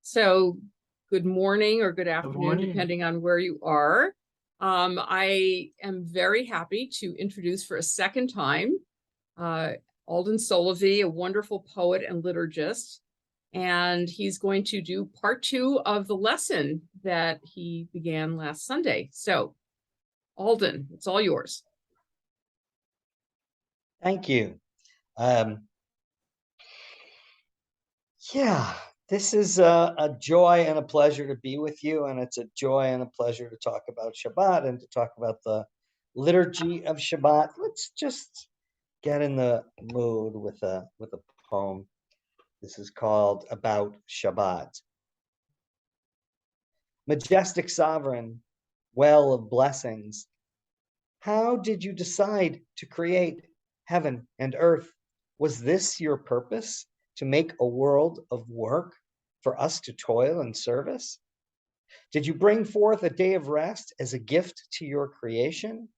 So good morning or good Good afternoon, morning. depending on where you are. I am very happy to introduce for a second time Alden Solovy, a wonderful poet and liturgist. And he's going to do part 2 of the lesson that he began last Sunday. So, Alden, it's all yours. Thank you. Yeah, this is a joy and a pleasure to be with you, and it's a joy and a pleasure to talk about Shabbat and to talk about the liturgy of Shabbat. Let's just get in the mood with a poem. This is called About Shabbat. Majestic sovereign, well of blessings, how did you decide to create heaven and earth? Was this your purpose, to make a world of work for us to toil and service? Did you bring forth a day of rest as a gift to your creation?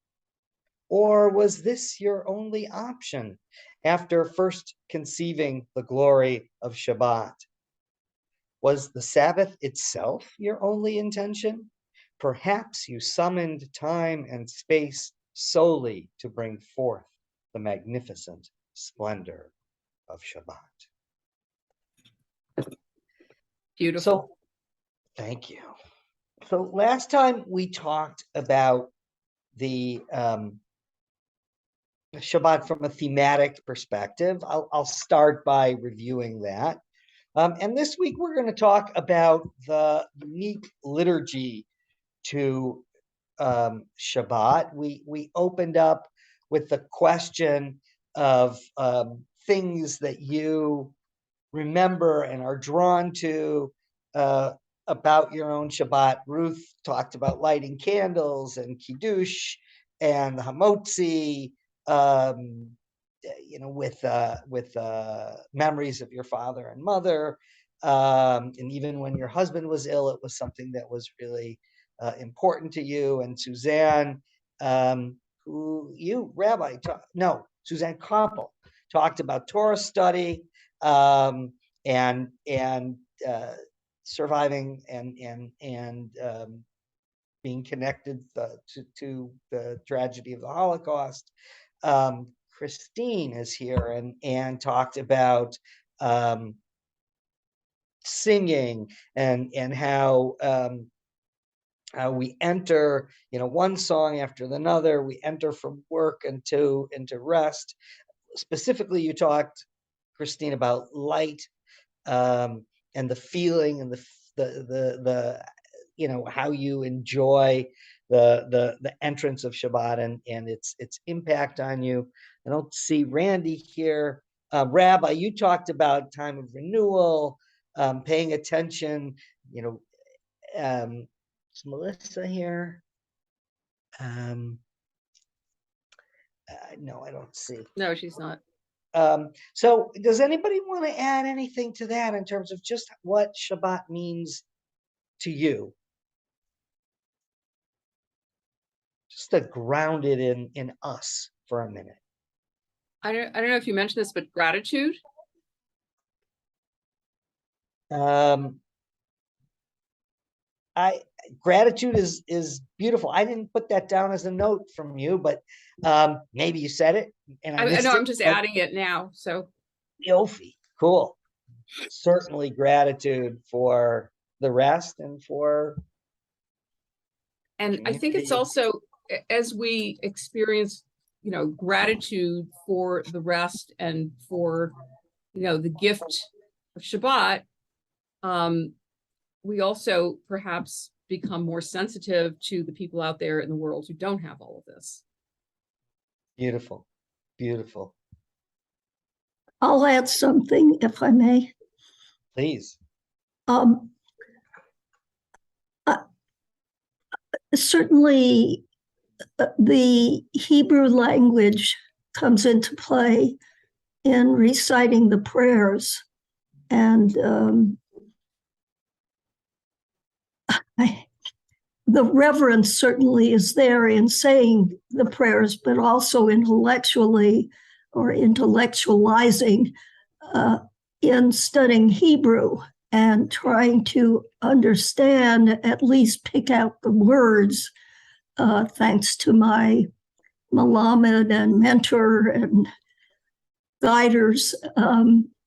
Or was this your only option after first conceiving the glory of Shabbat? Was the Sabbath itself your only intention? Perhaps you summoned time and space solely to bring forth the magnificent splendor of Shabbat. Beautiful. So, thank you. So last time we talked about the Shabbat from a thematic perspective. I'll start by reviewing that. And this week we're going to talk about the unique liturgy to Shabbat. We opened up with the question of things that you remember and are drawn to about your own Shabbat. Ruth talked about lighting candles and Kiddush and the Hamotzi, with memories of your father and mother. And even when your husband was ill, it was something that was really important to you. And Suzanne, Suzanne Koppel talked about Torah study and surviving and being connected to the tragedy of the Holocaust. Christine is here and talked about singing and how we enter, one song after another. We enter from work into rest. Specifically, you talked, Christine, about light and the feeling and the how you enjoy the entrance of Shabbat and its impact on you. I don't see Randy here. Rabbi, you talked about time of renewal, paying attention. Is Melissa here? No, I don't see. No, she's not. So does anybody want to add anything to that in terms of just what Shabbat means to you? Just to ground it in us for a minute. I don't know if you mentioned this, but gratitude. Gratitude is beautiful. I didn't put that down as a note from you, but maybe you said it and I know I'm just adding it now. So Yofi, cool. Certainly gratitude for the rest and for I think it's also, as we experience gratitude for the rest and for the gift of Shabbat, we also perhaps become more sensitive to the people out there in the world who don't have all of this. Beautiful. Beautiful. I'll add something, if I may. Please. Certainly, the Hebrew language comes into play in reciting the prayers. And the reverence certainly is there in saying the prayers, but also intellectually or intellectualizing in studying Hebrew. and trying to understand, at least pick out the words, thanks to my Malamed and mentor and guiders,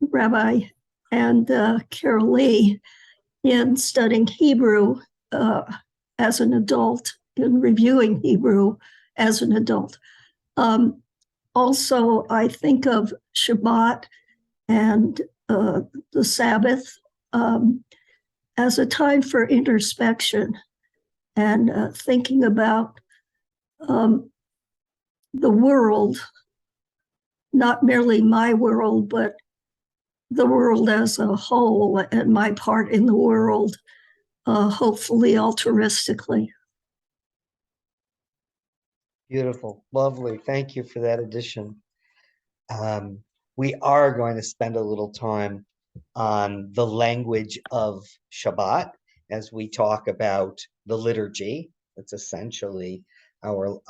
Rabbi and Carol Lee, in studying Hebrew as an adult, in reviewing Hebrew as an adult. Also, I think of Shabbat and the Sabbath as a time for introspection and thinking about the world, not merely my world, but the world as a whole and my part in the world, hopefully altruistically. Beautiful, lovely. Thank you for that addition. We are going to spend a little time on the language of Shabbat as we talk about the liturgy. It's essentially our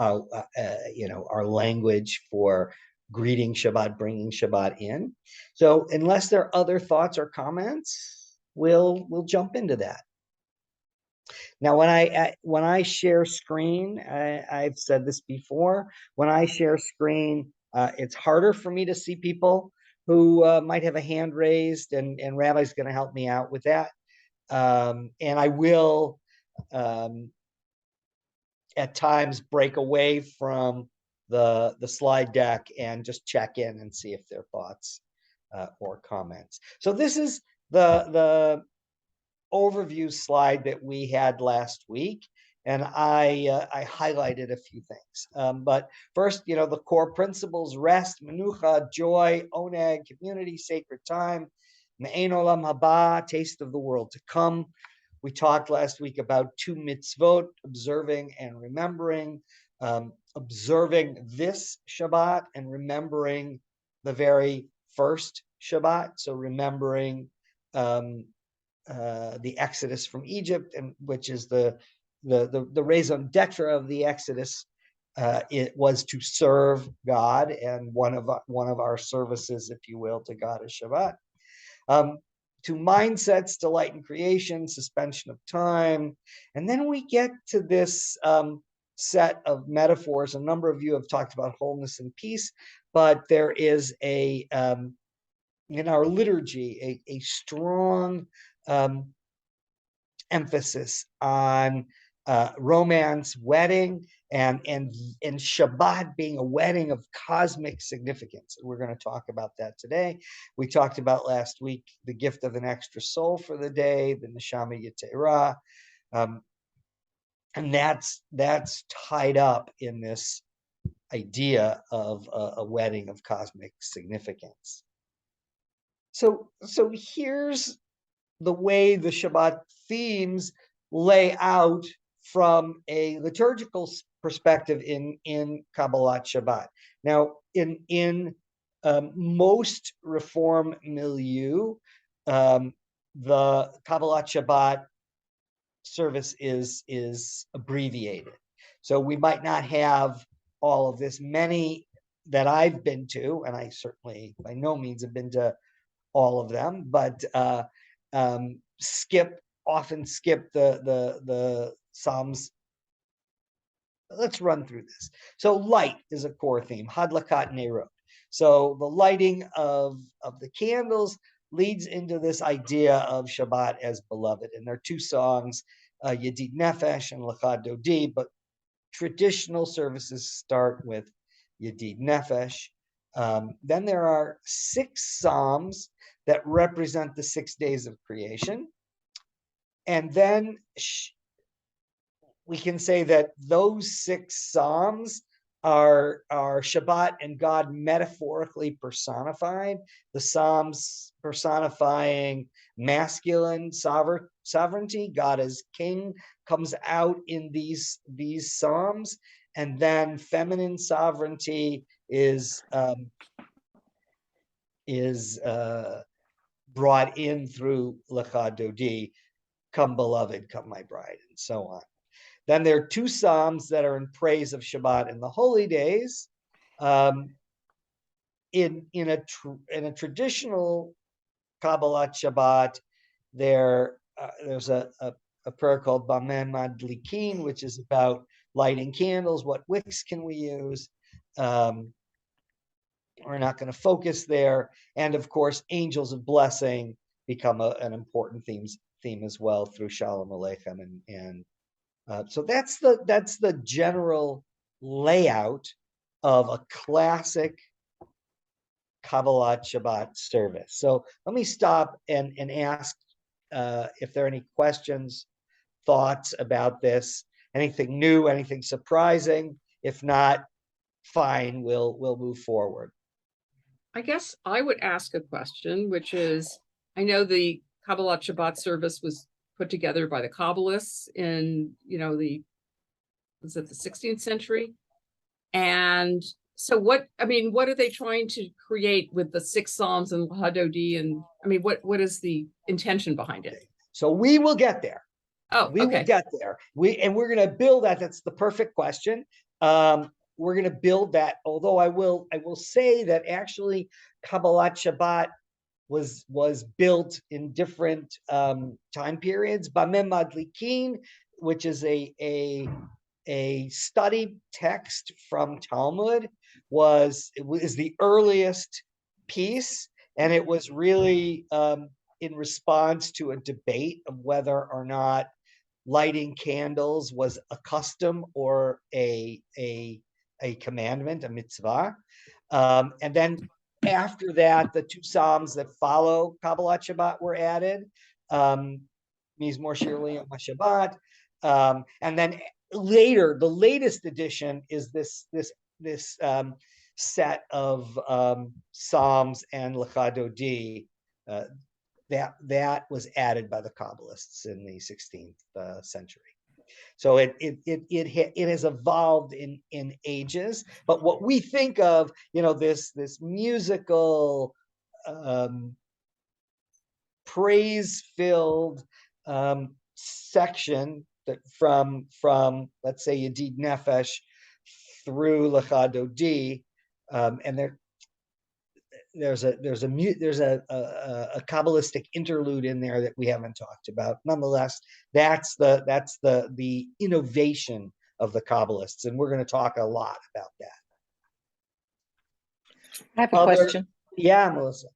language for greeting Shabbat, bringing Shabbat in. So unless there are other thoughts or comments, we'll jump into that. Now, when I share screen, I've said this before, when I share screen, it's harder for me to see people who might have a hand raised, and Rabbi's going to help me out with that. And I will, at times, break away from the slide deck and just check in and see if there are thoughts or comments. So this is the overview slide that we had last week, and I highlighted a few things. But first, the core principles: rest, menucha, joy, oneg, community, sacred time, me'ein olam haba, taste of the world to come. We talked last week about 2 mitzvot, observing and remembering, observing this Shabbat and remembering the very first Shabbat. So remembering the Exodus from Egypt, and which is the raison d'etre of the Exodus. It was to serve God, and one of our services, if you will, to God is Shabbat. To mindsets, delight in creation, suspension of time, and then we get to this set of metaphors. A number of you have talked about wholeness and peace, but there is in our liturgy a strong emphasis on romance, wedding, and Shabbat being a wedding of cosmic significance. We're going to talk about that today. We talked about last week the gift of an extra soul for the day, the neshama yetera, and that's tied up in this idea of a wedding of cosmic significance. So here's the way the Shabbat themes lay out from a liturgical perspective in Kabbalat Shabbat. Now, in most Reform milieu, the Kabbalat Shabbat service is abbreviated. So we might not have all of this. Many that I've been to, and I certainly by no means have been to all of them, but often skip the Psalms. Let's run through this. So light is a core theme, Hadlakat Nerot. So the lighting of the candles leads into this idea of Shabbat as beloved. And there are 2 songs, Yedid Nefesh and Lecha Dodi, but traditional services start with Yedid Nefesh. Then there are 6 Psalms that represent the 6 days of creation. And then we can say that those 6 Psalms are Shabbat and God metaphorically personified. The Psalms personifying masculine sovereignty, God as king, comes out in these Psalms, and then feminine sovereignty is brought in through Lecha Dodi, come beloved, come my bride, and so on. Then there are 2 Psalms that are in praise of Shabbat and the holy days. In a traditional Kabbalat Shabbat, there's a prayer called Bameh Madlikin, which is about lighting candles. What wicks can we use? We're not going to focus there. And of course, angels of blessing become an important theme as well through Shalom Aleichem. And so that's the general layout of a classic Kabbalat Shabbat service. So let me stop and ask if there are any questions, thoughts about this, anything new, anything surprising. If not, fine, we'll move forward. I guess I would ask a question, which is, I know the Kabbalat Shabbat service was put together by the Kabbalists in, was it the 16th century? And so what are they trying to create with the 6 Psalms and Lahadodi? And what is the intention behind it? So we will get there. Oh, we will get there. We're going to build that. That's the perfect question. We're going to build that. Although I will say that actually Kabbalat Shabbat was built in different time periods. Bameh Madlikin, which is a study text from Talmud, is the earliest piece, and it was really in response to a debate of whether or not lighting candles was a custom or a commandment, a mitzvah. And then after that, the 2 Psalms that follow Kabbalat Shabbat were added, Mizmor Shir L'Yom HaShabbat. And then later, the latest edition is this set of Psalms and Lachadodi that was added by the Kabbalists in the 16th century. So it has evolved in ages. But what we think of, this musical, praise-filled section that from let's say Yedid Nefesh through Lachadodi, and there's a Kabbalistic interlude in there that we haven't talked about. Nonetheless, that's the innovation of the Kabbalists, and we're going to talk a lot about that. I have a question. Yeah, Melissa.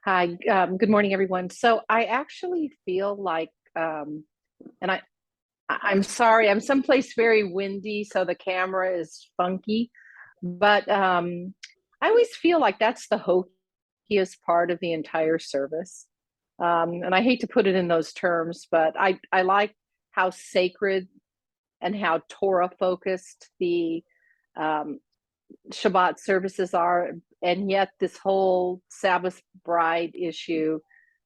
Hi, good morning, everyone. So I actually feel like, and I'm sorry, I'm someplace very windy, so the camera is funky, but I always feel like that's the hokiest part of the entire service. And I hate to put it in those terms, but I like how sacred and how Torah focused the Shabbat services are. And yet this whole Sabbath bride issue,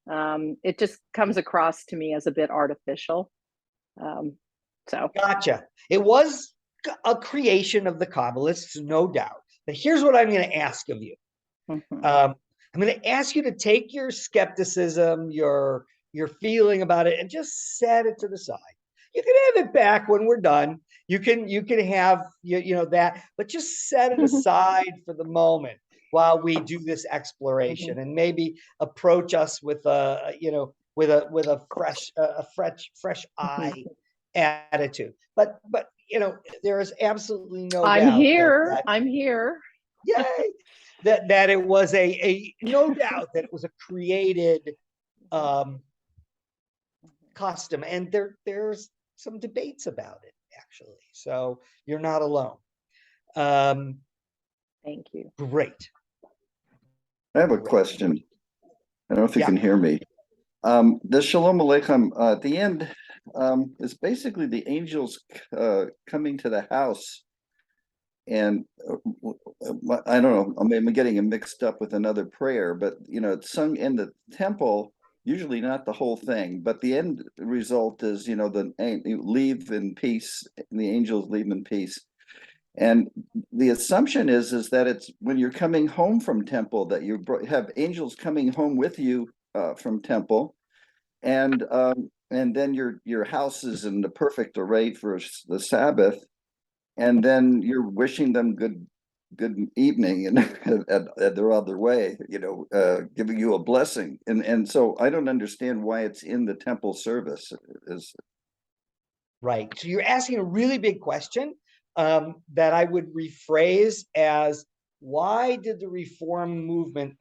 it just comes across to me as a bit artificial. So Gotcha. It was a creation of the Kabbalists, no doubt. But here's what I'm going to ask of you. mm-hmm. I'm going to ask you to take your skepticism, your feeling about it, and just set it to the side. You can have it back when we're done. You can have that, but just set it aside for the moment while we do this exploration, and maybe approach us with a fresh eye attitude. But there is absolutely no doubt. I'm here. Yay! that it was no doubt that it was a created custom, and there's some debates about it, actually. So you're not alone. Thank you. Great. I have a question. I don't know if you can hear me. The Shalom Aleichem at the end is basically the angels coming to the house. And I don't know, I'm getting it mixed up with another prayer, but it's sung in the temple, usually not the whole thing, but the end result is, leave in peace, the angels leave in peace. And the assumption is that it's when you're coming home from temple that you have angels coming home with you from temple, and then your house is in the perfect array for the Sabbath, and then you're wishing them good good evening and they're on their way, giving you a blessing. And so I don't understand why it's in the temple service. Is Right. So you're asking a really big question that I would rephrase as, why did the Reform movement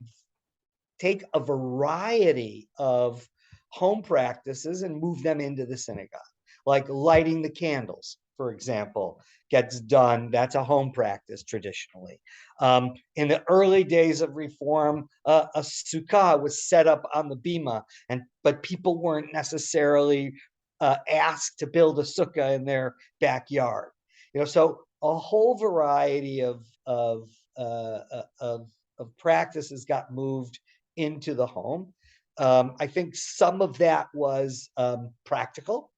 take a variety of home practices and move them into the synagogue? Like lighting the candles, for example, gets done. That's a home practice traditionally. In the early days of Reform, a sukkah was set up on the bima, but people weren't necessarily asked to build a sukkah in their backyard. So a whole variety of practices got moved into the home. I think some of that was practical.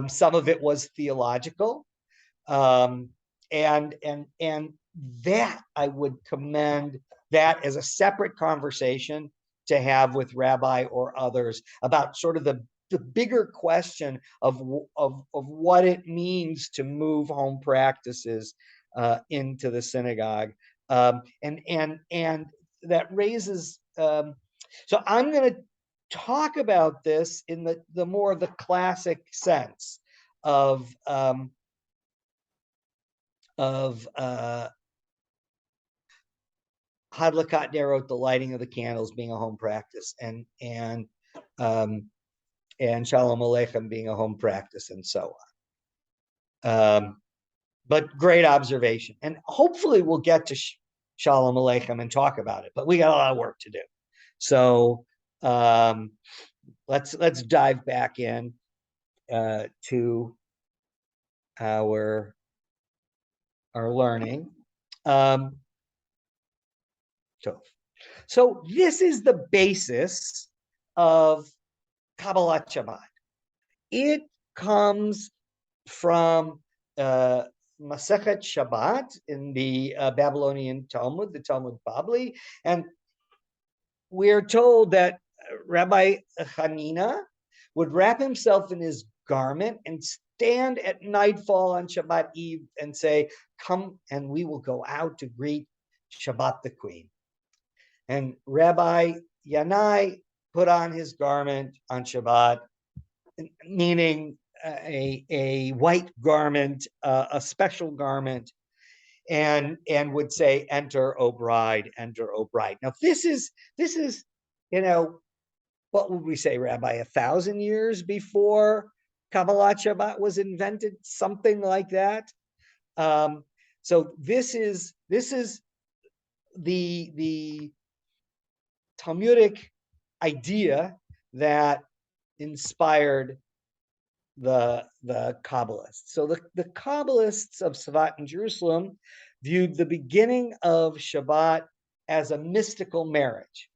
Some of it was theological, and that I would commend that as a separate conversation to have with Rabbi or others about sort of the bigger question of what it means to move home practices into the synagogue, and that raises. So I'm going to talk about this in the more the classic sense of Hadlakat Nerot, the lighting of the candles, being a home practice, and Shalom Aleichem being a home practice, and so on. But great observation, and hopefully we'll get to Shalom Aleichem and talk about it. But we got a lot of work to do, so let's dive back in to our learning. So this is the basis of Kabbalat Shabbat. It comes from Masechet Shabbat in the Babylonian Talmud, the Talmud Babli, and we're told that Rabbi Hanina would wrap himself in his garment and stand at nightfall on Shabbat Eve and say, "Come and we will go out to greet Shabbat the Queen." And Rabbi Yanai put on his garment on Shabbat, meaning a white garment, a special garment, and would say, "Enter, O bride, enter, O bride." Now this is what would we say, Rabbi, 1,000 years before Kabbalat Shabbat was invented, something like that. So this is the Talmudic idea that inspired the Kabbalists. So the Kabbalists of Savat in Jerusalem viewed the beginning of Shabbat as a mystical marriage.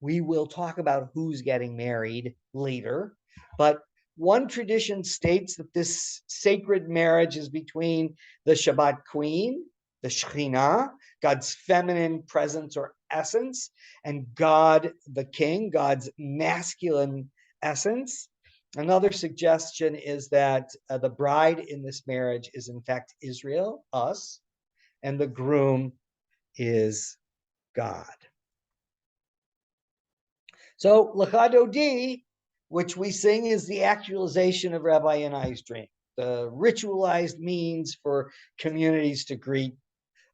We will talk about who's getting married later, but one tradition states that this sacred marriage is between the Shabbat queen, the Shekhinah, God's feminine presence or essence, and God, the king, God's masculine essence. Another suggestion is that the bride in this marriage is in fact Israel, us, and the groom is God. So Lecha Dodi, which we sing, is the actualization of Rabbi Yanai's dream, the ritualized means for communities to greet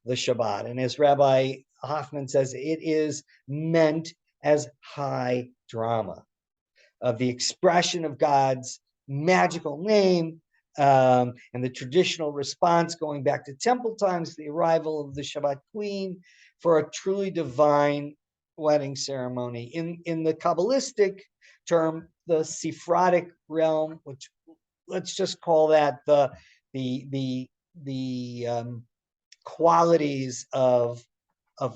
the Shabbat. And as Rabbi Hoffman says, it is meant as high drama of the expression of God's magical name, and the traditional response going back to temple times, the arrival of the Shabbat Queen, for a truly divine wedding ceremony. In the Kabbalistic term, the Sephardic realm, which let's just call that the qualities of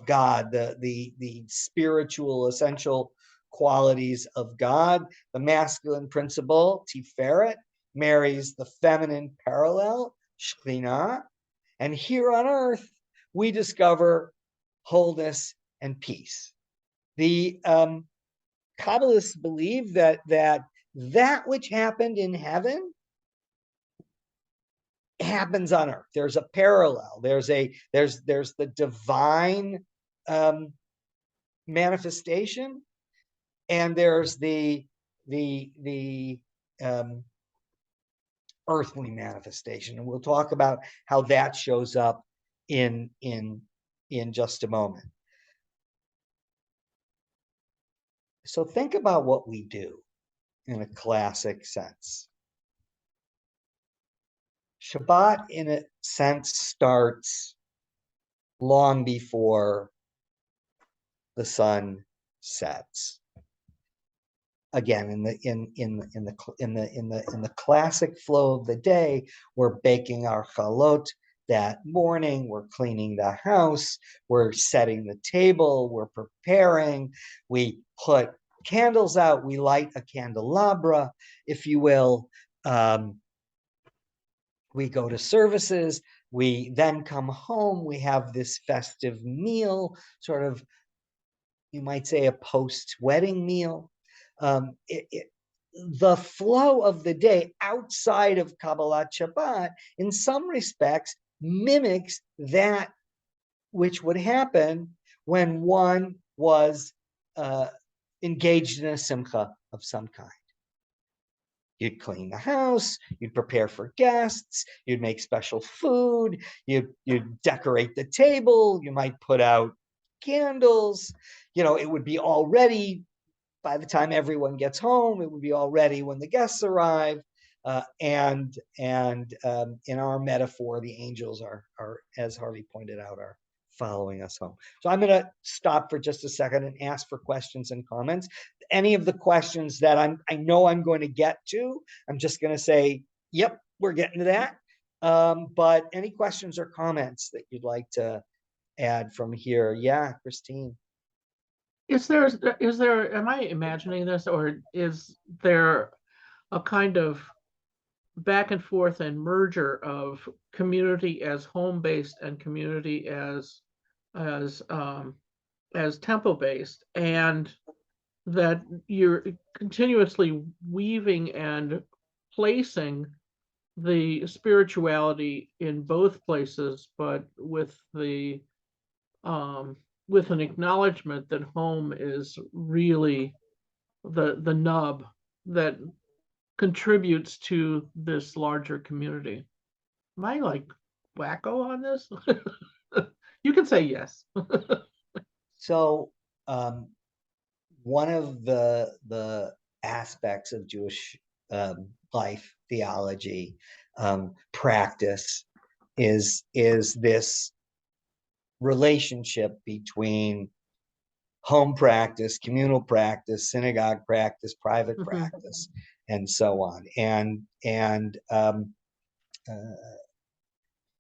God, the spiritual essential qualities of God. The masculine principle, Tiferet, marries the feminine parallel, Shekhinah, and here on earth we discover wholeness and peace. The Kabbalists believe that which happened in heaven happens on earth. There's a parallel. There's the divine manifestation, and there's the earthly manifestation, and we'll talk about how that shows up in just a moment. So think about what we do in a classic sense. Shabbat, in a sense, starts long before the sun sets. Again, in the classic flow of the day, we're baking our chalot that morning. We're cleaning the house. We're setting the table. We're preparing. We put candles out. We light a candelabra, if you will. We go to services. We then come home. We have this festive meal, sort of, you might say, a post-wedding meal. The flow of the day outside of Kabbalat Shabbat, in some respects, mimics that which would happen when one was engaged in a simcha of some kind. You'd clean the house, you'd prepare for guests, you'd make special food, you'd decorate the table, you might put out candles. It would be all ready by the time everyone gets home. It would be all ready when the guests arrive. And in our metaphor, the angels are, as Harvey pointed out, are following us home. So I'm going to stop for just a second and ask for questions and comments. Any of the questions that I know I'm going to get to, I'm just going to say, yep, we're getting to that. But any questions or comments that you'd like to add from here? Yeah, Christine. Is there, am I imagining this, or is there a kind of back and forth and merger of community as home-based and community as temple-based, and that you're continuously weaving and placing the spirituality in both places, but with an acknowledgement that home is really the nub that contributes to this larger community? Am I like wacko on this? You can say yes. So one of the aspects of Jewish life, theology, practice is this relationship between home practice, communal practice, synagogue practice, private practice, and so on. And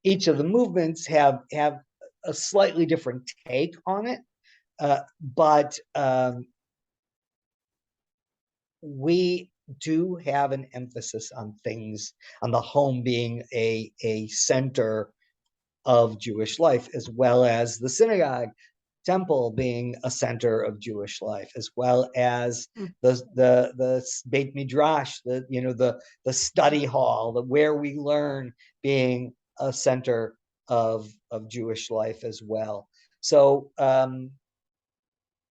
each of the movements have a slightly different take on it, but we do have an emphasis on things, on the home being a center of Jewish life, as well as the synagogue, temple being a center of Jewish life, as well as the Beit Midrash, the study hall, where we learn, being a center of Jewish life as well. So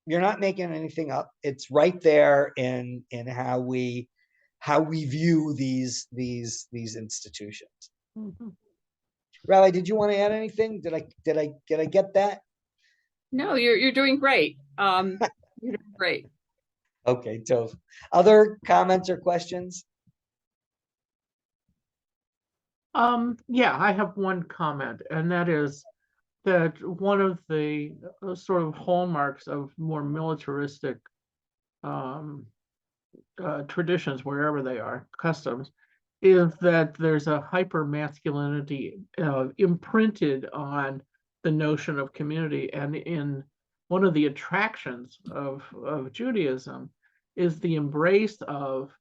you're not making anything up. It's right there in how we view these institutions. Rabbi, did you want to add anything? Did I get that? No, you're doing great. You're doing great. Okay, Tov. Other comments or questions? Yeah, I have one comment, and that is that one of the sort of hallmarks of more militaristic traditions, wherever they are, customs, is that there's a hyper masculinity imprinted on the notion of community. And in one of the attractions of Judaism is the embrace of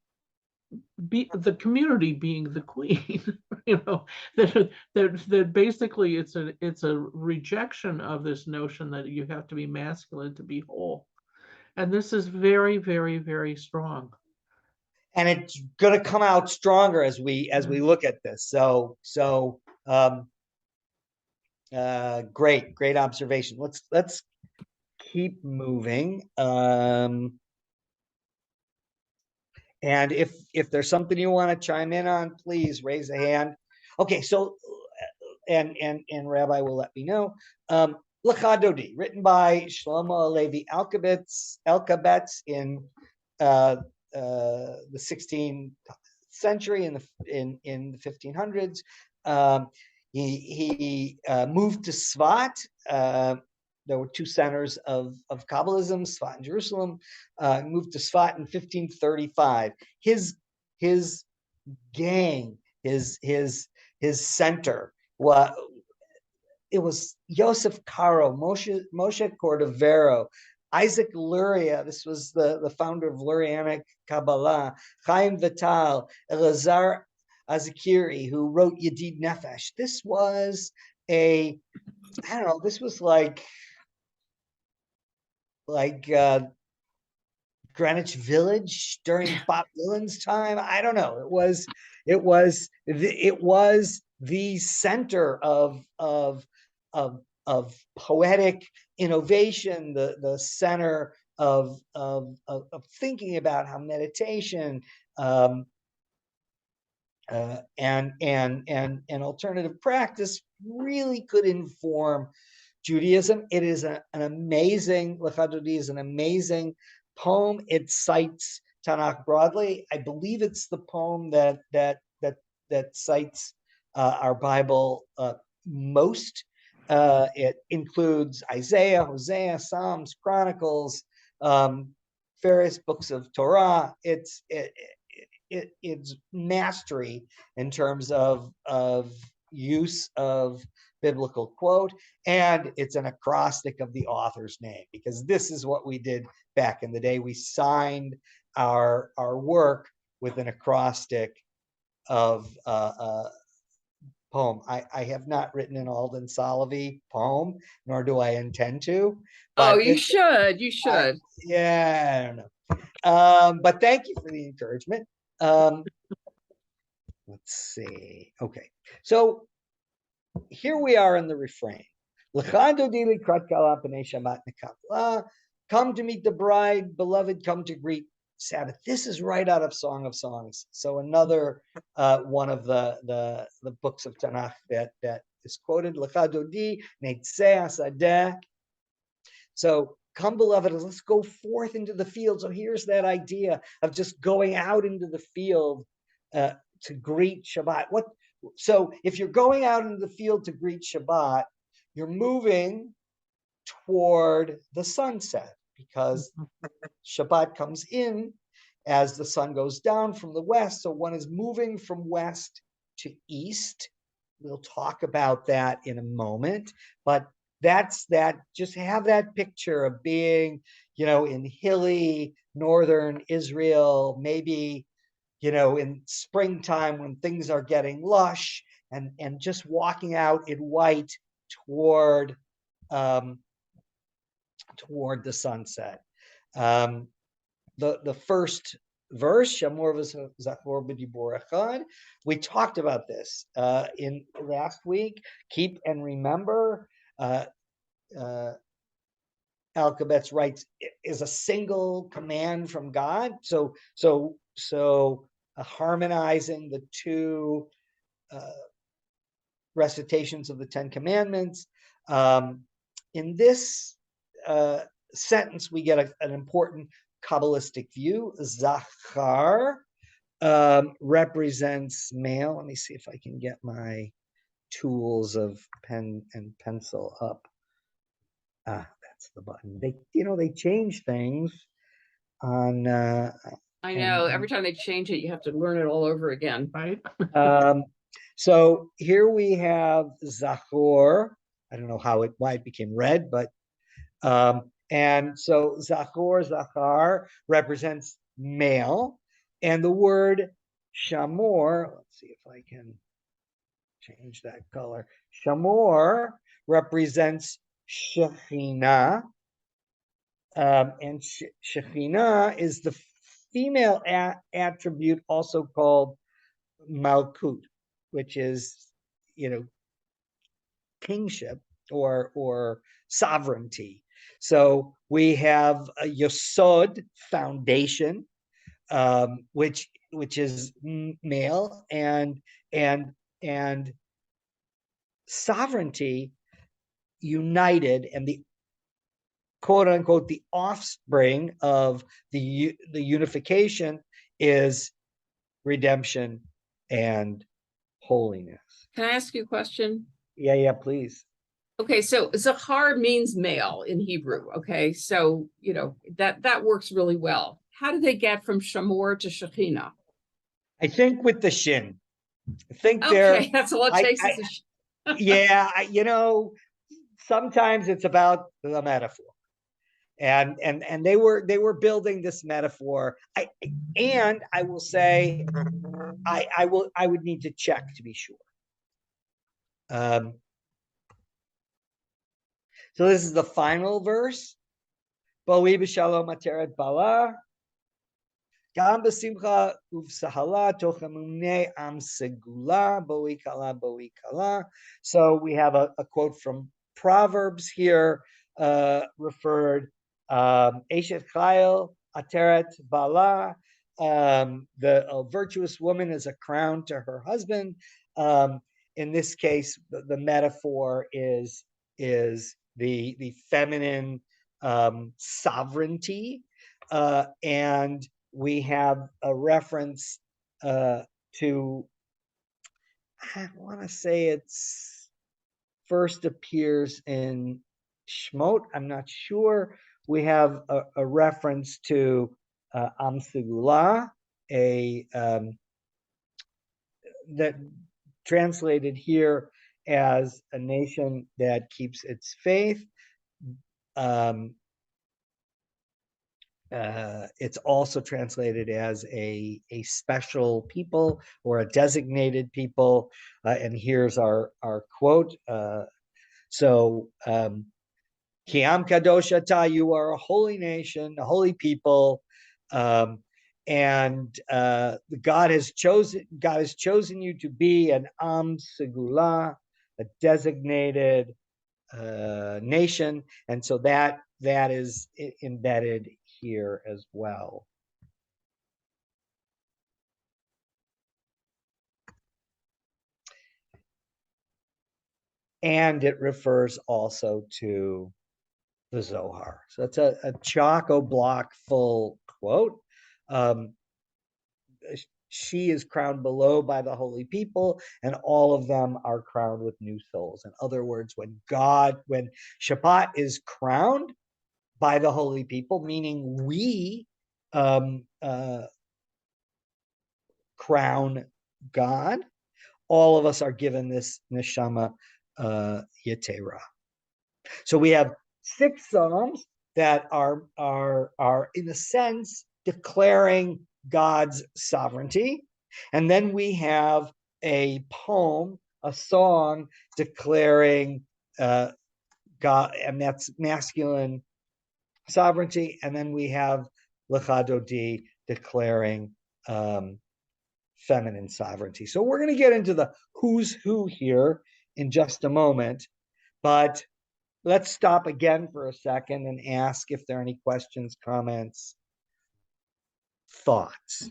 the community being the queen. That basically it's a rejection of this notion that you have to be masculine to be whole. And this is very, very, very strong. And it's going to come out stronger as we look at this. So Great observation. Let's keep moving. And if there's something you want to chime in on, please raise a hand. Okay, so and Rabbi will let me know. Lecha Dodi, written by Shlomo Levi Alkabetz in the 16th century, in the 1500s. He moved to Svat. There were two centers of Kabbalism, Svat and Jerusalem. Moved to Svat in 1535. His gang, his center, it was Yosef Karo, Moshe Cordovero, Isaac Luria. This was the founder of Lurianic Kabbalah. Chaim Vital, Elazar Azikiri, who wrote Yedid Nefesh. This was this was like Greenwich Village during Bob Dylan's time. I don't know. It was the center of poetic innovation, the center of thinking about how meditation and alternative practice really could inform Judaism. It is an amazing, Lecha Dodi is an amazing poem. It cites Tanakh broadly. I believe it's the poem that cites our Bible most. It includes Isaiah, Hosea, Psalms, Chronicles, various books of Torah. It's mastery in terms of use of biblical quote, and it's an acrostic of the author's name, because this is what we did back in the day. We signed our work with an acrostic of poem. I have not written an Alden Solovy poem, nor do I intend to. But you should. I don't know. But thank you for the encouragement. Let's see. Okay, so here we are in the refrain. Come to meet the bride, beloved, come to greet Sabbath. This is right out of Song of Songs. So another one of the books of Tanakh that is quoted. So come, beloved, let's go forth into the field. So here's that idea of just going out into the field to greet Shabbat. So if you're going out into the field to greet Shabbat, you're moving toward the sunset, because Shabbat comes in as the sun goes down from the west. So one is moving from west to east. We'll talk about that in a moment, but that's that. Just have that picture of being, in hilly northern Israel, maybe, in springtime when things are getting lush, and just walking out in white toward the sunset. The first verse, Shamor v'Zachor b'dibur echad. We talked about this in last week. Keep and remember. Alkabetz writes, is a single command from God. So harmonizing the two recitations of the Ten Commandments. In this sentence, we get an important Kabbalistic view. Zachar represents male. Let me see if I can get my tools of pen and pencil up. That's the button. They change things on. I know. Every time they change it, you have to learn it all over again. Right. So here we have Zachor. I don't know why it became red, but and so Zachar represents male, and the word Shamor. Let's see if I can change that color. Shamor represents Shekhinah, and Shekhinah is the female attribute, also called Malkut, which is, kingship or sovereignty. So we have a yesod, foundation, which is male, and sovereignty, united, and the quote unquote the offspring of the unification is redemption and holiness. Can I ask you a question? Yeah, please. Okay, so Zachar means male in Hebrew. Okay, so you know that works really well. How do they get from Shamor to Shekhinah? I think with the shin. I think Okay, that's all it takes. Yeah, sometimes it's about the metaphor, and they were building this metaphor. I will say, I would need to check to be sure. So this is the final verse. Boi b'shalom ateret bala. Gam b'simcha uv'sahala toch emunei am segula. Boi kala, boi kala. So we have a quote from Proverbs here, referred, Eshet chayil ateret bala. The virtuous woman is a crown to her husband. In this case, the metaphor is the feminine sovereignty, and we have a reference to, I want to say it's first appears in Shmot. I'm not sure. We have a reference to Am Segula, that translated here as a nation that keeps its faith. It's also translated as a special people or a designated people. And here's our quote. Kiam Kadosh Ata, you are a holy nation, a holy people. And God has chosen you to be an Am Segula, a designated nation. And so that is embedded here as well. And it refers also to the Zohar. So it's a chock-a-block full quote. She is crowned below by the holy people, and all of them are crowned with new souls. In other words, when Shabbat is crowned by the holy people, meaning we crown God, all of us are given this neshama yetera. So we have 6 psalms that are in a sense declaring God's sovereignty, and then we have a poem, a song declaring God, and that's masculine sovereignty, and then we have Lecha Dodi declaring feminine sovereignty. So we're going to get into the who's who here in just a moment, but let's stop again for a second and ask if there are any questions, comments, thoughts.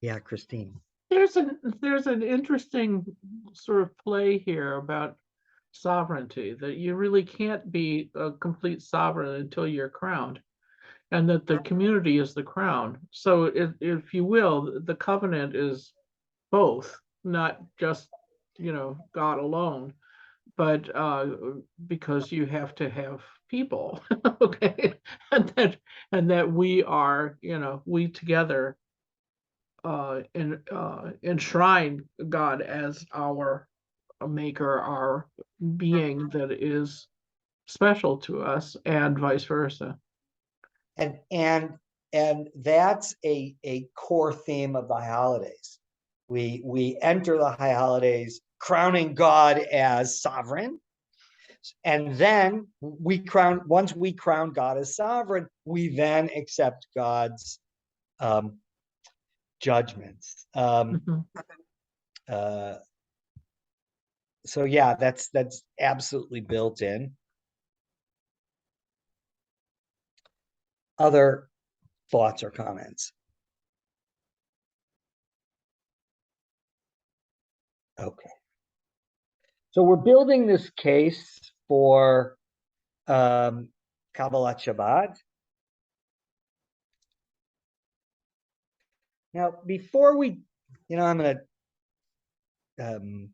Yeah, Christine. There's an interesting sort of play here about sovereignty, that you really can't be a complete sovereign until you're crowned, and that the community is the crown. So if you will, the covenant is both, not just, God alone, but because you have to have people, okay, and that we are, we together enshrine God as our maker, our being that is special to us, and vice versa. And that's a core theme of the high holidays. We enter the high holidays crowning God as sovereign, and then once we crown God as sovereign, we then accept God's judgments. So yeah, that's absolutely built in. Other thoughts or comments? Okay. So we're building this case for Kabbalat Shabbat. Now, before we, I'm going to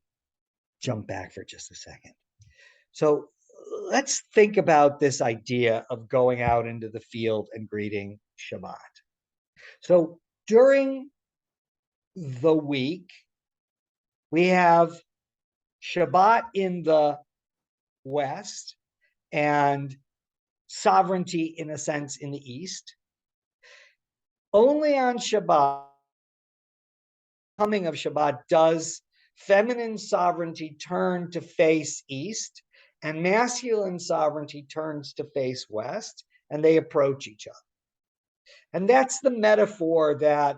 jump back for just a second. So let's think about this idea of going out into the field and greeting Shabbat. So during the week, we have Shabbat in the West and sovereignty, in a sense, in the East. Only on Shabbat, coming of Shabbat, does feminine sovereignty turn to face East, and masculine sovereignty turns to face West, and they approach each other. And that's the metaphor that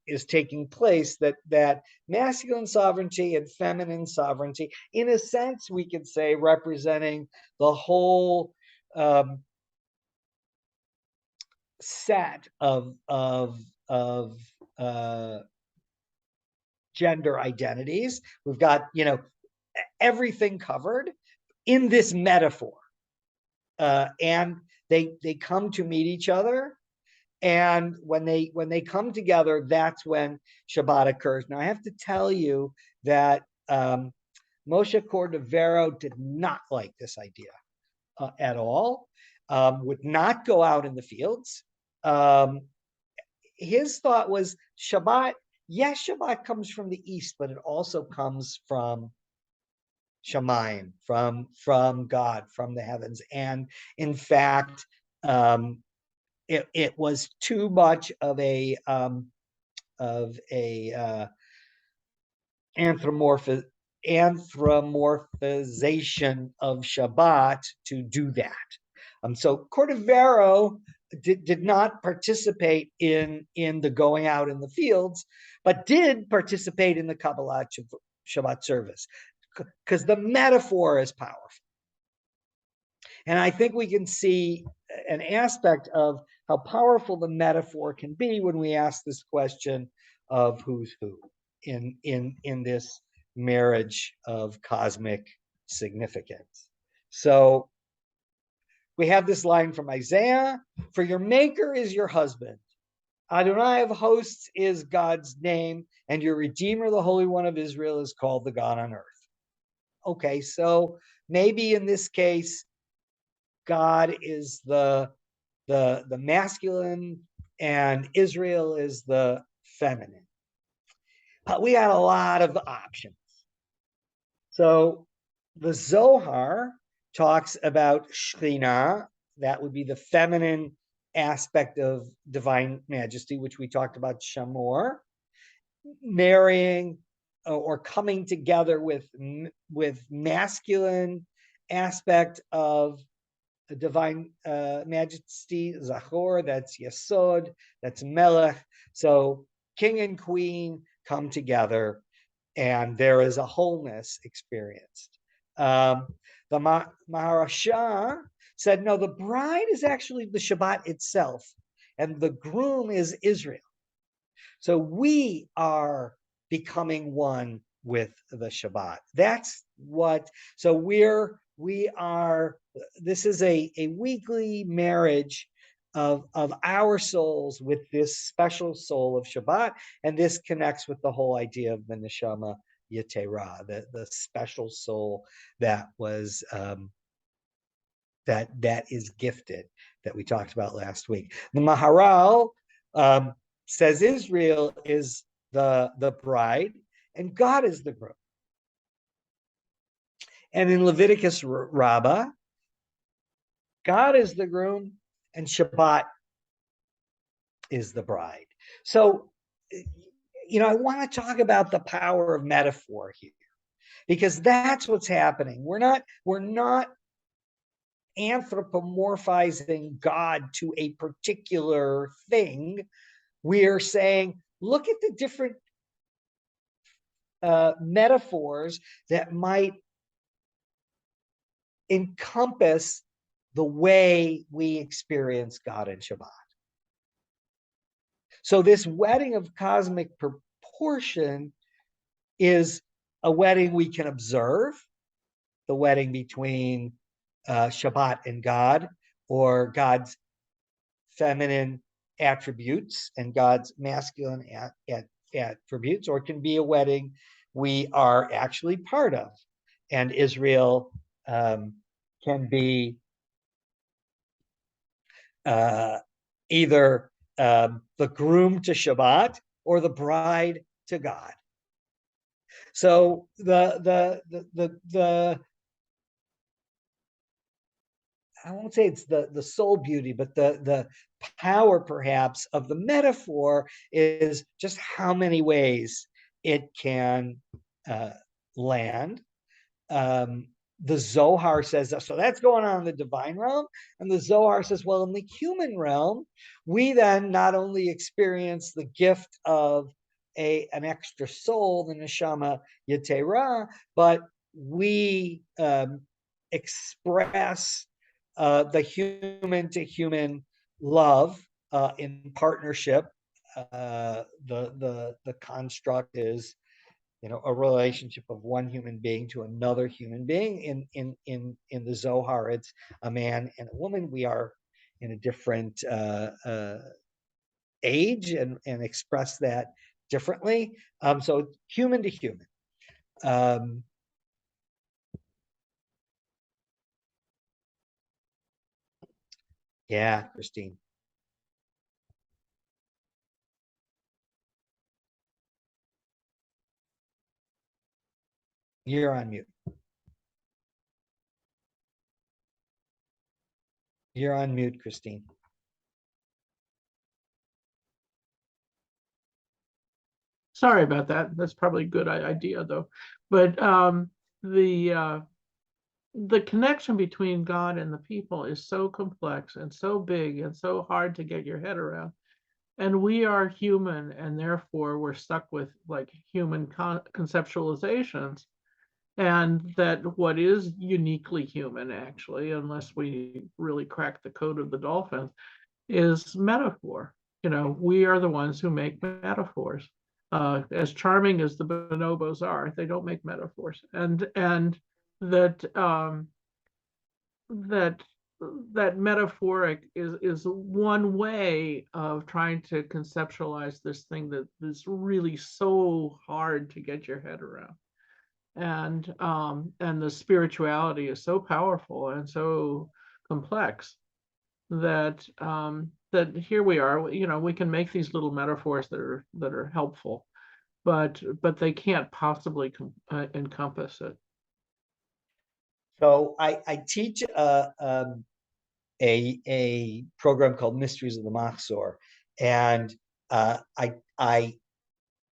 is taking place, that masculine sovereignty and feminine sovereignty, in a sense, we could say, representing the whole set of gender identities. We've got, everything covered in this metaphor, and they come to meet each other. And when they come together, that's when Shabbat occurs. Now, I have to tell you that Moshe Cordovero did not like this idea at all, would not go out in the fields. His thought was Shabbat, yes, Shabbat comes from the East, but it also comes from Shamayim, from God, from the heavens. And in fact, it was too much of a anthropomorphization of Shabbat to do that. So Cordovero did not participate in the going out in the fields, but did participate in the Kabbalat Shabbat service, because the metaphor is powerful. And I think we can see an aspect of how powerful the metaphor can be when we ask this question of who's who in this marriage of cosmic significance. So we have this line from Isaiah: "For your maker is your husband. Adonai of hosts is God's name, and your Redeemer, the Holy One of Israel, is called the God on earth." Okay, so maybe in this case, God is the masculine and Israel is the feminine. But we got a lot of options. So the Zohar talks about Shekhinah, that would be the feminine aspect of divine majesty, which we talked about, Shamor, marrying or coming together with masculine aspect of the divine majesty, Zachor, that's Yesod, that's Melech. So king and queen come together, and there is a wholeness experienced. The Maharasha said, no, the bride is actually the Shabbat itself, and the groom is Israel. So we are becoming one with the Shabbat. That's what, so we are, this is a weekly marriage of our souls with this special soul of Shabbat. And this connects with the whole idea of the Neshama Yetera, the special soul that was, that is gifted, that we talked about last week. The Maharal says Israel is the bride and God is the groom. And in Leviticus Rabbah, God is the groom and Shabbat is the bride. So, I want to talk about the power of metaphor here, because that's what's happening. We're not anthropomorphizing God to a particular thing. We're saying, look at the different metaphors that might encompass the way we experience God in Shabbat. So this wedding of cosmic proportion is a wedding we can observe, the wedding between Shabbat and God, or God's feminine attributes and God's masculine attributes, or it can be a wedding we are actually part of. And Israel can be either the groom to Shabbat or the bride to God. So the I won't say it's the soul beauty, but the power perhaps of the metaphor is just how many ways it can land. The Zohar says, so that's going on in the divine realm. And the Zohar says, well, in the human realm, we then not only experience the gift of an extra soul, the neshama yetera, but we express the human to human love in partnership. The construct is, a relationship of one human being to another human being. In the Zohar, it's a man and a woman. We are in a different age and express that differently. So human to human. Yeah, Christine. You're on mute. You're on mute, Christine. Sorry about that. That's probably a good idea though. But the connection between God and the people is so complex and so big and so hard to get your head around. And we are human, and therefore we're stuck with like human conceptualizations. And that what is uniquely human, actually, unless we really crack the code of the dolphin, is metaphor. We are the ones who make metaphors. As charming as the bonobos are, they don't make metaphors. And that that metaphoric is one way of trying to conceptualize this thing that is really so hard to get your head around. And the spirituality is so powerful and so complex that that here we are. We can make these little metaphors that are helpful, but they can't possibly encompass it. So I teach a program called Mysteries of the Machzor, and I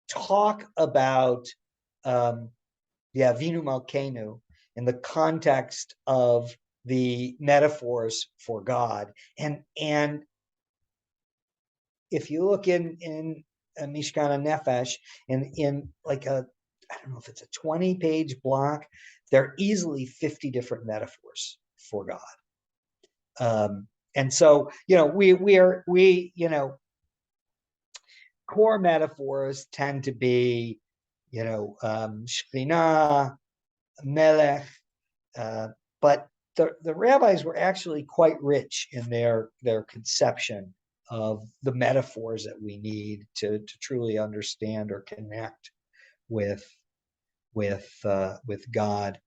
talk about the Avinu Malkeinu in the context of the metaphors for God. And if you look in Mishkan Nefesh, in like I don't know if it's a 20-page block, there are easily 50 different metaphors for God. And so, core metaphors tend to be, Shekhinah, Melech, but the rabbis were actually quite rich in their conception of the metaphors that we need to truly understand or connect with God.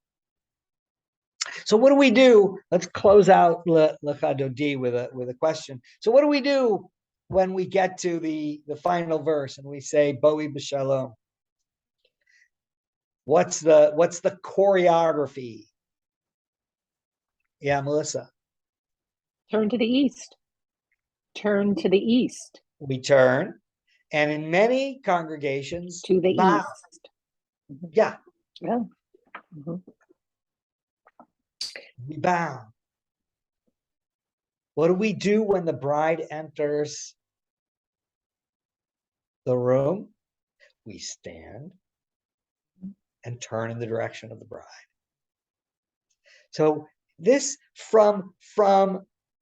So what do we do? Let's close out Lecha Dodi with a question. So what do we do when we get to the final verse and we say Boi b'shalom? What's the choreography? Yeah, Melissa. Turn to the east. Turn to the east. We turn, and in many congregations, To the east. Yeah. Yeah. Mm-hmm. We bow. What do we do when the bride enters the room? We stand and turn in the direction of the bride. So this from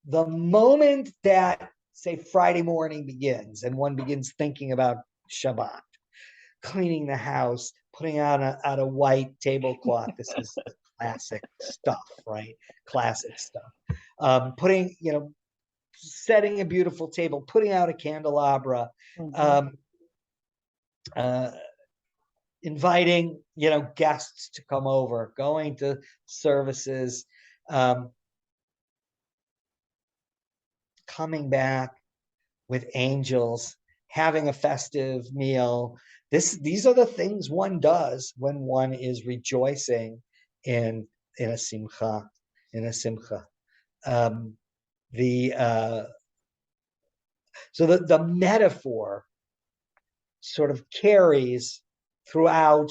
the moment that, say, Friday morning begins and one begins thinking about Shabbat, cleaning the house, putting out a white tablecloth. This is the classic stuff, right? Classic stuff. Putting, setting a beautiful table, putting out a candelabra, inviting, guests to come over, going to services, coming back with angels, having a festive meal. These are the things one does when one is rejoicing in a simcha, So the metaphor sort of carries throughout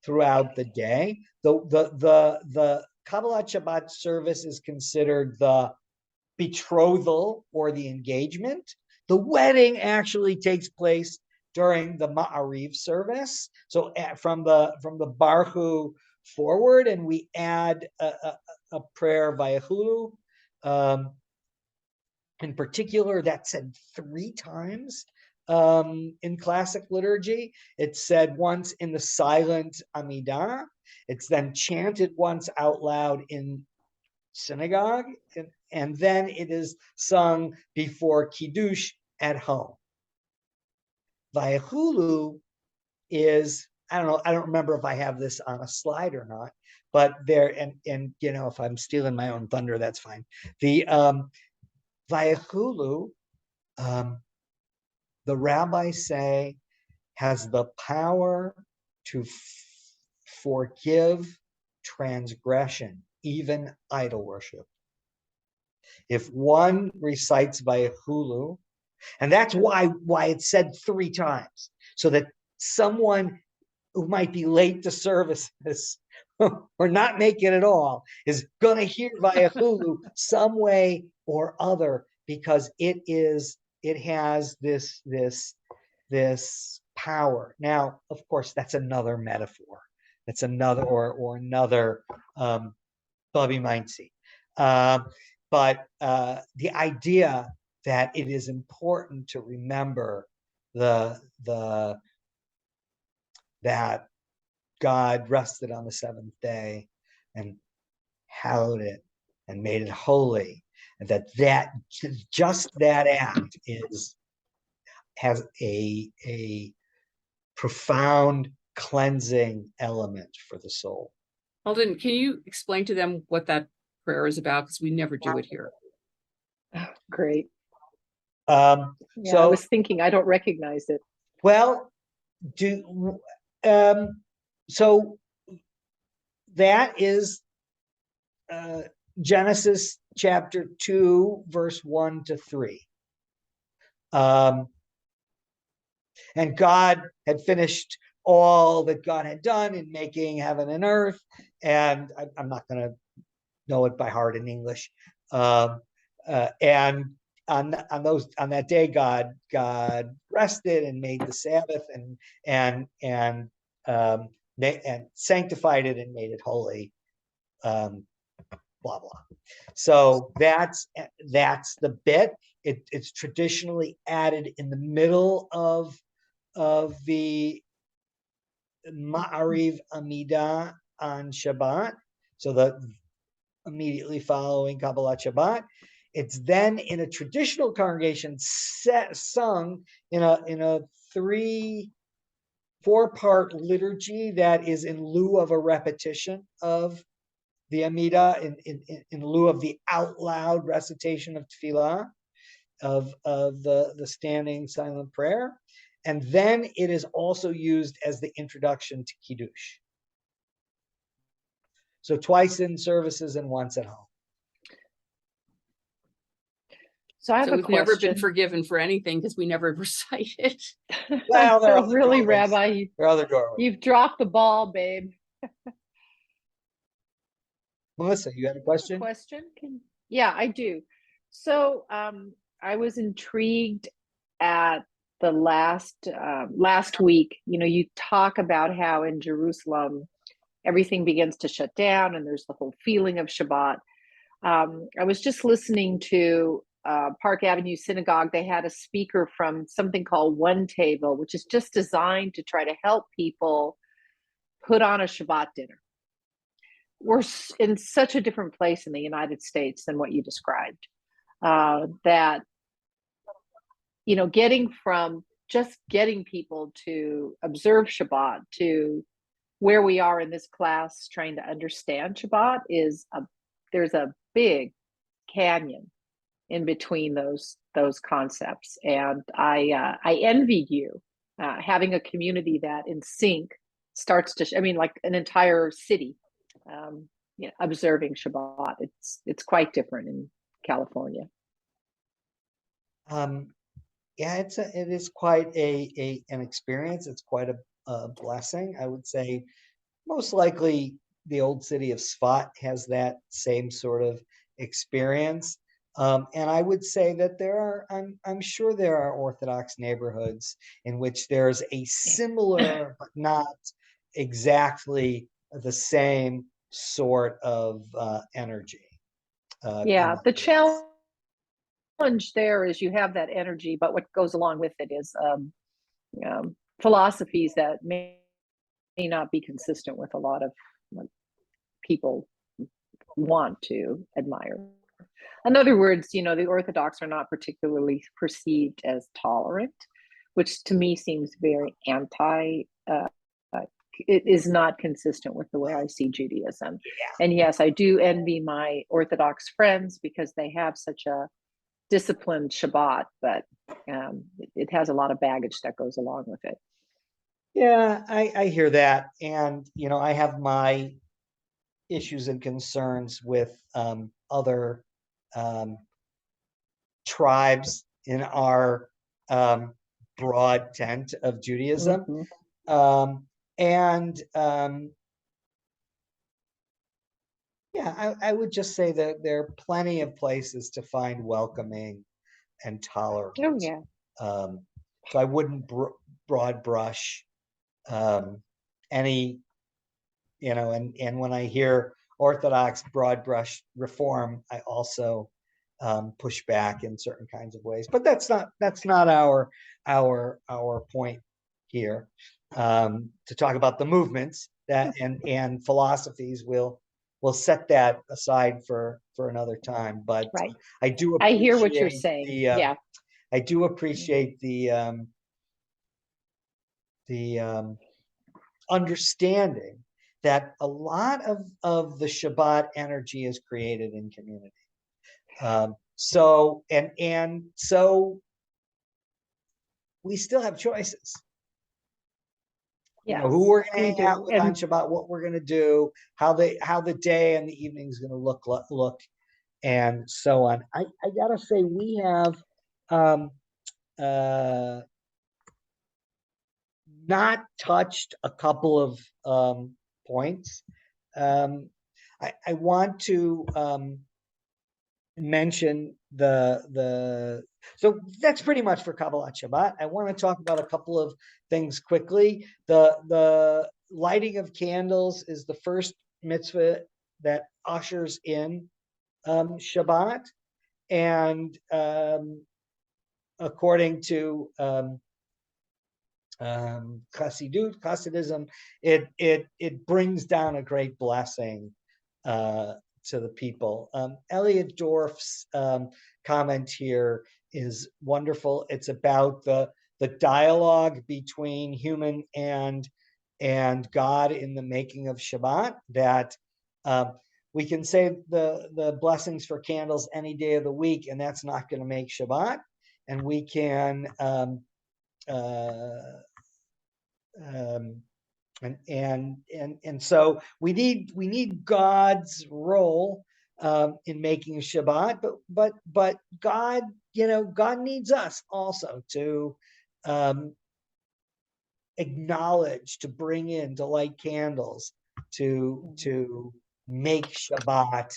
the day. The Kabbalat Shabbat service is considered the betrothal or the engagement. The wedding actually takes place during the Ma'ariv service. So from the Baruch forward, and we add a prayer Vayechulu. In particular, that's said 3 times in classic liturgy. It's said once in the silent Amidah. It's then chanted once out loud in synagogue, and then it is sung before Kiddush at home. Vayechulu is, I don't remember if I have this on a slide or not, but there, and if I'm stealing my own thunder, that's fine. The Vayechulu, the rabbis say, has the power to forgive transgression, even idol worship. If one recites Vayechulu, and that's why it's said 3 times, so that someone who might be late to services or not make it at all is going to hear Vayechulu some way or other, because it has this power. Now, of course, that's another metaphor. That's another or another Bobby Mainzi. But the idea that it is important to remember that God rested on the 7th day and hallowed it and made it holy, and that just that act has a profound cleansing element for the soul. Alden, can you explain to them what that prayer is about? Because we never do it here. Oh, great. Yeah, I was thinking, I don't recognize it. Well, so that is Genesis chapter 2, verse 1 to 3. And God had finished all that God had done in making heaven and earth. And I'm not going to know it by heart in English. And on that day, God rested and made the Sabbath and sanctified it and made it holy. Blah blah. So that's the bit. It's traditionally added in the middle of the Ma'ariv Amidah on Shabbat. So the immediately following Kabbalat Shabbat. It's then in a traditional congregation sung in a 3-4-part liturgy that is in lieu of a repetition of the Amidah, in lieu of the out loud recitation of Tefillah, of the standing silent prayer. And then it is also used as the introduction to Kiddush. So twice in services and once at home. So I have a we've question. Never been forgiven for anything because we never recite it. Well, so really, Rabbi, you've dropped the ball, babe. Melissa, you had a question? Yeah, I do. So I was intrigued at the last week, you talk about how in Jerusalem everything begins to shut down and there's the whole feeling of Shabbat. I was just listening to Park Avenue Synagogue. They had a speaker from something called One Table, which is just designed to try to help people put on a Shabbat dinner. We're in such a different place in the United States than what you described. That, getting people to observe Shabbat to where we are in this class trying to understand Shabbat there's a big canyon in between those concepts. And I envy you having a community that in sync starts to, like an entire city observing Shabbat. It's quite different in California. Yeah, it is quite an experience. It's quite a blessing. I would say most likely the old city of Svat has that same sort of experience. And I would say that I'm sure there are Orthodox neighborhoods in which there's a similar, but not exactly the same sort of energy. The challenge there is you have that energy, but what goes along with it is philosophies that may not be consistent with a lot of what people want to admire. In other words, the Orthodox are not particularly perceived as tolerant, which to me seems very it is not consistent with the way I see Judaism. Yeah. And yes, I do envy my Orthodox friends because they have such a disciplined Shabbat, but it has a lot of baggage that goes along with it. Yeah, I hear that. And, I have my issues and concerns with other tribes in our broad tent of Judaism. Mm-hmm. I would just say that there are plenty of places to find welcoming and tolerant. Oh, yeah. So I wouldn't broad brush any, and when I hear Orthodox broad brush reform, I also push back in certain kinds of ways. But that's not our point here. To talk about the movements that and philosophies, we'll set that aside for another time. But right. I do I hear what you're saying. Yeah. I do appreciate the understanding that a lot of the Shabbat energy is created in community. So we still have choices. Yes, who we're going to hang out with on Shabbat, what we're going to do, how the day and the evening is going to look, and so on. I gotta say we have not touched a couple of points. I want to mention so that's pretty much for Kabbalat Shabbat. I want to talk about a couple of things quickly. The lighting of candles is the first mitzvah that ushers in Shabbat, and according to Hasidism, it brings down a great blessing to the people. Elliot Dorff's comment here is wonderful. It's about the dialogue between human and God in the making of Shabbat, that we can say the blessings for candles any day of the week, and that's not going to make Shabbat. And we can and so we need God's role in making a Shabbat, but God, God needs us also to acknowledge, to bring in, to light candles, to make Shabbat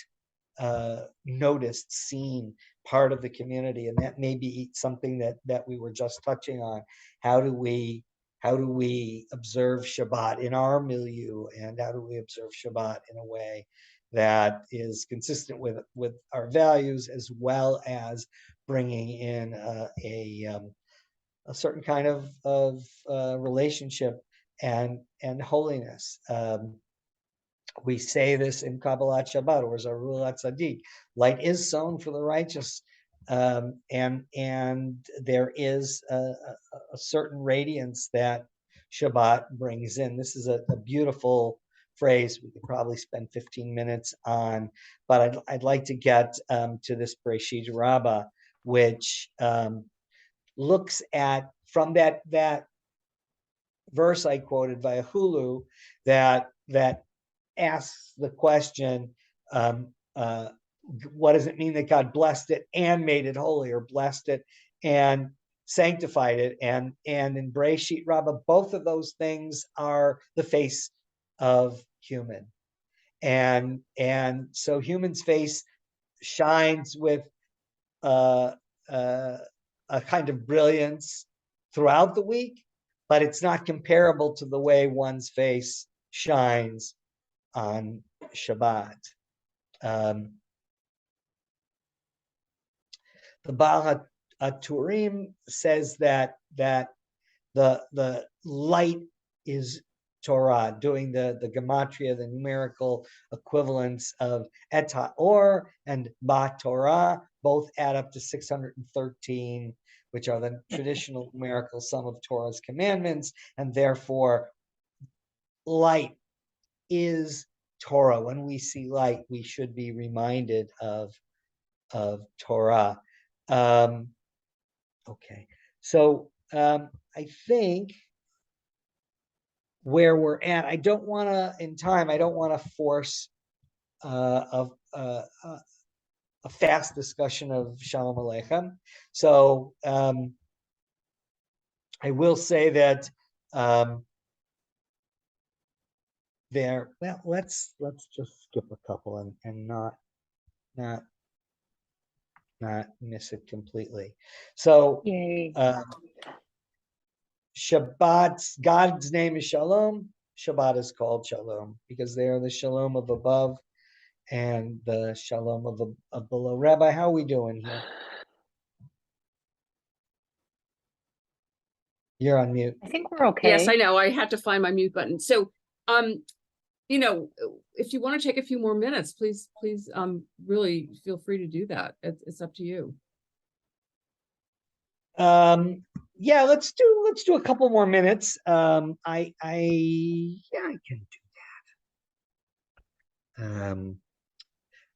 noticed, seen, part of the community, and that may be something that we were just touching on. How do we observe Shabbat in our milieu, and how do we observe Shabbat in a way that is consistent with our values, as well as bringing in a certain kind of relationship and holiness. We say this in Kabbalat Shabbat, or Zarulat Tzaddik, light is sown for the righteous, and there is a certain radiance that Shabbat brings in. This is a beautiful phrase we could probably spend 15 minutes on, but I'd like to get to this Bereshit Rabbah, which looks at, from that verse I quoted, Vayahulu, that asks the question, what does it mean that God blessed it and made it holy, or blessed it and sanctified it? And in Bereshit Rabbah, both of those things are the face of human. And so human's face shines with a kind of brilliance throughout the week, but it's not comparable to the way one's face shines on Shabbat. The Baal HaTurim says that the light is Torah, doing the gematria, the numerical equivalents of Et HaOr and Ba Torah, both add up to 613, which are the traditional numerical sum of Torah's commandments, and therefore light is Torah. When we see light, we should be reminded of Torah. Okay, so I think where we're at, I don't want to force a fast discussion of Shalom Aleichem. So I will say that let's just skip a couple and not miss it completely. So Shabbat, God's name is Shalom. Shabbat is called Shalom because they are the Shalom of above and the Shalom of below. Rabbi, how are we doing here? You're on mute. I think we're okay. Yes, I know. I had to find my mute button. So, if you want to take a few more minutes, please, really feel free to do that. It's up to you. Yeah, let's do a couple more minutes. I can do that.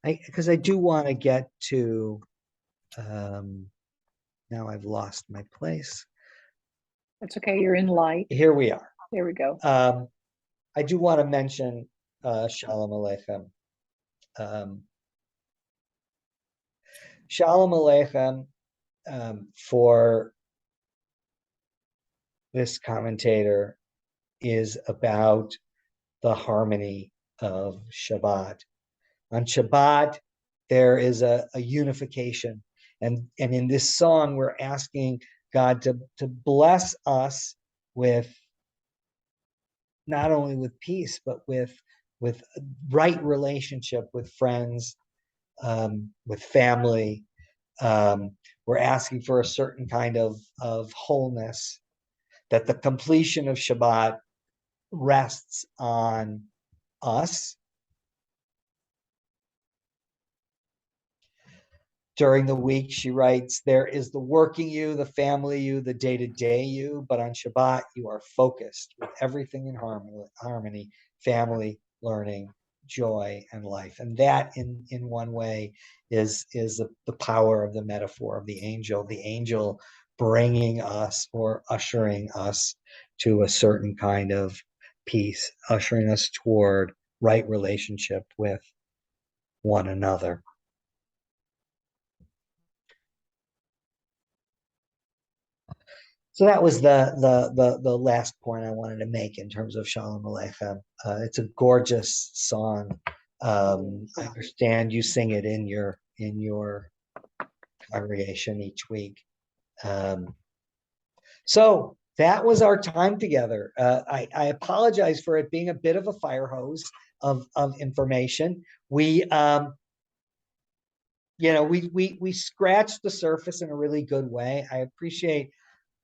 Because I do want to get to, now I've lost my place. That's okay. You're in light. Here we are. There we go. I do want to mention Shalom Aleichem. Shalom Aleichem, for this commentator, is about the harmony of Shabbat. On Shabbat, there is a unification. And in this song, we're asking God to bless us with not only with peace, but with right relationship with friends, with family. We're asking for a certain kind of wholeness, that the completion of Shabbat rests on us. During the week, she writes, there is the working you, the family you, the day-to-day you, but on Shabbat, you are focused with everything in harmony, family, learning, joy, and life. And that, in one way, is the power of the metaphor of the angel bringing us or ushering us to a certain kind of peace, ushering us toward right relationship with one another. So that was the last point I wanted to make in terms of Shalom Aleichem. It's a gorgeous song. I understand you sing it in your congregation each week. So that was our time together. I apologize for it being a bit of a fire hose of information. We we scratched the surface in a really good way. I appreciate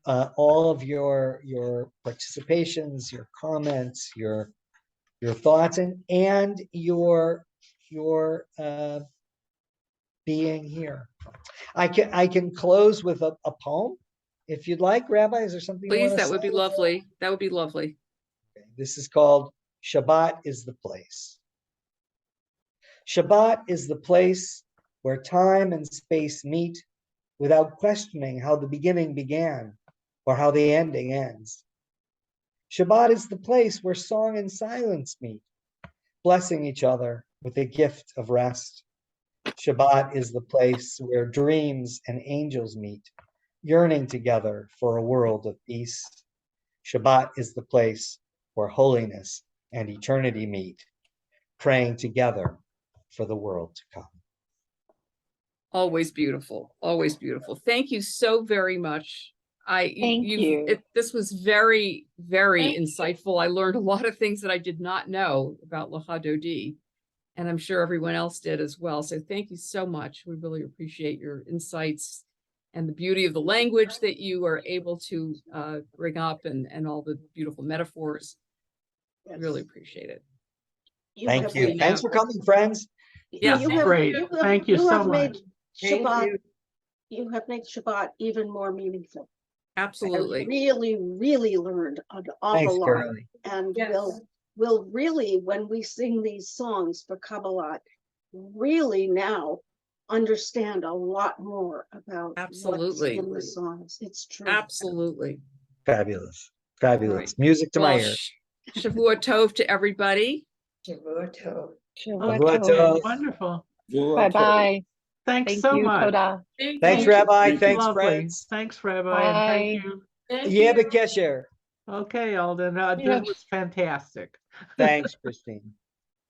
all of your participations, your comments, your thoughts, and your being here. I can close with a poem if you'd like, Rabbi. Is there something you Please, want to that would be say? lovely. That would be lovely. Okay, this is called Shabbat is the Place. Shabbat is the place where time and space meet without questioning how the beginning began or how the ending ends. Shabbat is the place where song and silence meet, blessing each other with the gift of rest. Shabbat is the place where dreams and angels meet, yearning together for a world of peace. Shabbat is the place where holiness and eternity meet, praying together for the world to come. Always beautiful. Always beautiful. Thank you so very much. Thank you. This was very, very Thank insightful. I learned a lot of things that I did not know about Lecha Dodi, and I'm sure everyone else did as well. So thank you so much. We really appreciate your insights and the beauty of the language that you are able to bring up, and all the beautiful metaphors. Yes. Really appreciate it. Thank you. have- Thanks for coming, friends. Yeah, great. Thank you so have made much. Thank Shabbat, you. you have made Shabbat even more meaningful. absolutely. I really learned an awful Thanks, lot. Caroline. And Yes. will really, when we sing these songs for Kabbalah, really now understand a lot more about Absolutely. what's in the songs. It's true. Absolutely. Fabulous. Fabulous. Right. Music to my Well, ears. Shavua Tov to everybody. Shavua Shabbat tov. Wonderful. Bye-bye. Thanks Thank so you, much. Toda. Thanks, you. Rabbi. Thank you. Thanks, Lovely. friends. Thanks, Rabbi. And thank Bye. you. Yeh b'kesher. Okay, Alden. Yeah. This was fantastic. Thanks, Christine.